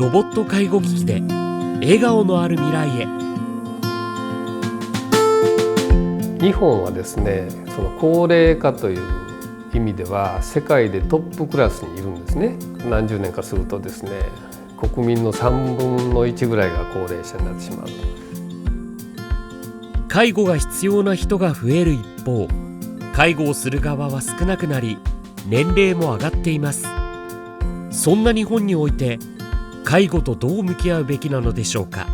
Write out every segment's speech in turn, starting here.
ロボット介護機器で笑顔のある未来へ。日本はですね、その高齢化という意味では世界でトップクラスにいるんですね。何十年かするとですね、国民の3分の1ぐらいが高齢者になってしまうと。介護が必要な人が増える一方、介護をする側は少なくなり、年齢も上がっています。そんな日本において介護とどう向き合うべきなのでしょうか。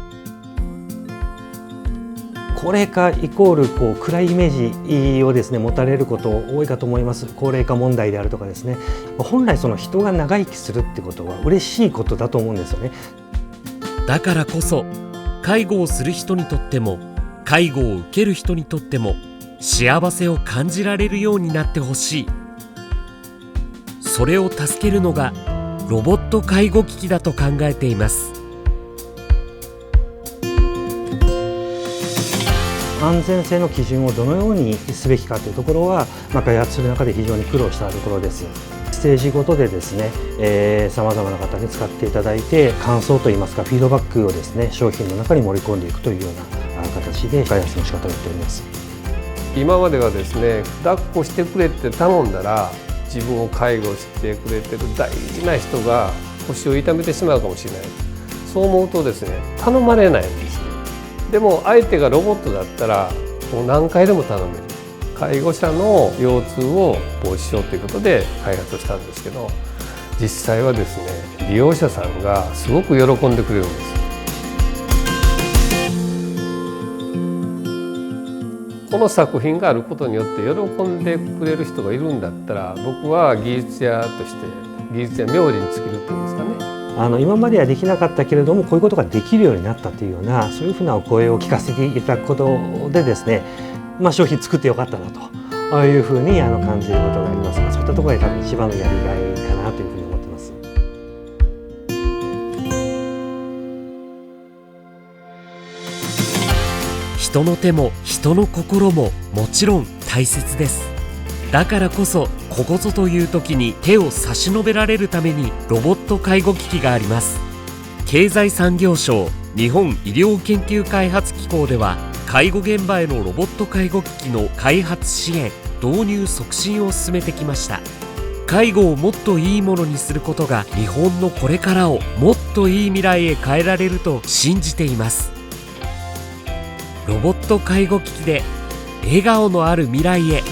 高齢化イコール暗いイメージをですね持たれること多いかと思います。高齢化問題であるとかですね、本来その人が長生きするってことは嬉しいことだと思うんですよね。だからこそ介護をする人にとっても介護を受ける人にとっても幸せを感じられるようになってほしい。それを助けるのがロボット介護機器だと考えています。安全性の基準をどのようにすべきかというところは、開発する中で非常に苦労したところです。ステージごとでですね、さまざまな方に使っていただいて、感想といいますかフィードバックをですね商品の中に盛り込んでいくというような形で開発の仕方をやっております。今まではですね、抱っこしてくれって頼んだら自分を介護してくれてる大事な人が腰を痛めてしまうかもしれない。そう思うとですね、頼まれないんですね。でも相手がロボットだったらもう何回でも頼める。介護者の腰痛を防止しようということで開発をしたんですけど、実際はですね、利用者さんがすごく喜んでくれるんです。この作品があることによって喜んでくれる人がいるんだったら、僕は技術者として技術者冥利に尽きるっていうんですかね。今まではできなかったけれどもこういうことができるようになったというような、そういうふうなお声を聞かせていただくことでですね、商品作ってよかったなというふうに感じることがありますが、そういったところが多分一番のやりがいかなというふうに思ってます。人の手も人の心ももちろん大切です。だからこそここぞという時に手を差し伸べられるためにロボット介護機器があります。経済産業省日本医療研究開発機構では、介護現場へのロボット介護機器の開発支援・導入促進を進めてきました。介護をもっといいものにすることが日本のこれからをもっといい未来へ変えられると信じています。ロボット介護機器で笑顔のある未来へ。